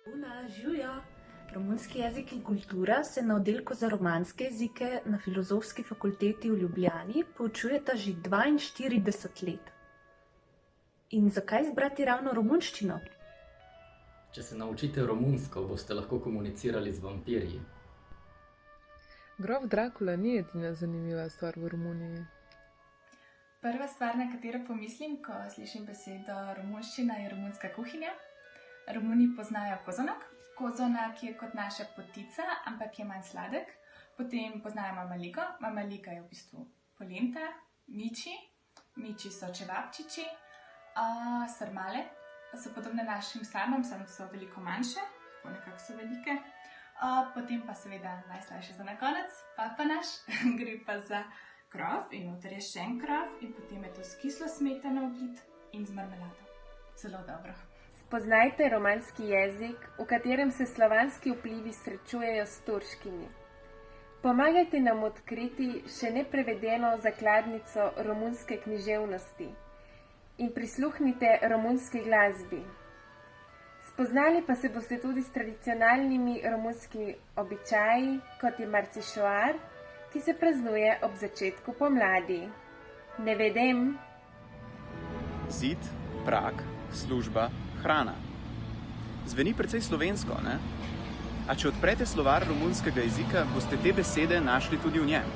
Una, živijo! Romunski jezik in kultura se na oddelku za romanske jezike na Filozofski fakulteti v Ljubljani poučujeta že 42 let. In zakaj izbrati ravno romunščino? Če se naučite romunsko, boste lahko komunicirali z vampirji. Grof Drakula ni edina zanimiva stvar v Romuniji. Prva stvar, na katero pomislim, ko slišim besedo romunščina, je romunska kuhinja. Romuni poznajo kozonak. Kozonak je kot naša potica, ampak je manj sladek. Potem poznajo mamaliko. Mamalika je v bistvu polenta, miči. Miči so čevapčiči. Sarmale so podobne našim sarmam, samo so veliko manjše, tako nekako so velike. Potem pa seveda najslajše za na konec, papanaš, gre pa za krof in noter je še en krof in potem je to s kislo smetano vlit in z marmelado. Zelo dobro. Spoznajte romanski jezik, v katerem se slovanski vplivi srečujejo s turškimi. Pomagajte nam odkriti še neprevedeno zakladnico romunske književnosti in prisluhnite romunski glasbi. Spoznali pa se boste tudi s tradicionalnimi romunskimi običaji, kot je marcišoar, ki se praznuje ob začetku pomladi. Ne vedem. Zid, prag, služba, hrana. Zveni precej slovensko, ne? A če odprete slovar romunskega jezika, boste te besede našli tudi v njem.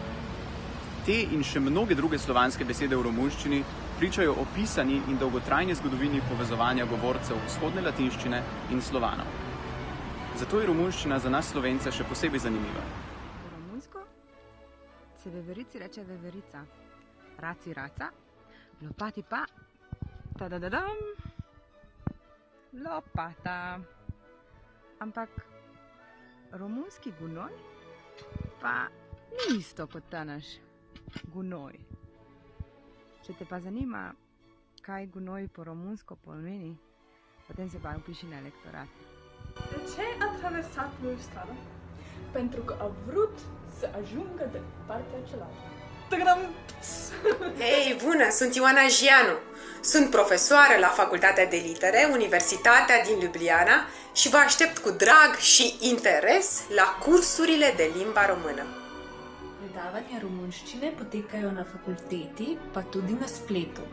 Te in še mnoge druge slovanske besede v romunščini pričajo o pisani in dolgotrajni zgodovini povezovanja govorcev vzhodne latinščine in Slovanov. Zato je romunščina za nas Slovence še posebej zanimiva. Po romunsko se veverici reče veverica, raci raca, lopati pa tadadadam, lopata. Ampak romunski gunoj pa ni isto kot ta naš gunoj. Če te pa zanima, kaj gunoj po romunsko pomeni, potem se pa upiši na lektorat. De ce a traversat lui strada? Pentru că a vrut să ajungă de partea cealaltă. Hei, bună! Sunt Ioana Gianu. Sunt profesoară la Facultatea de Litere, Universitatea din Ljubljana și vă aștept cu drag și interes la cursurile de limba română. Predavanja romunščine potekajo na fakulteti, pa tudi na spletu.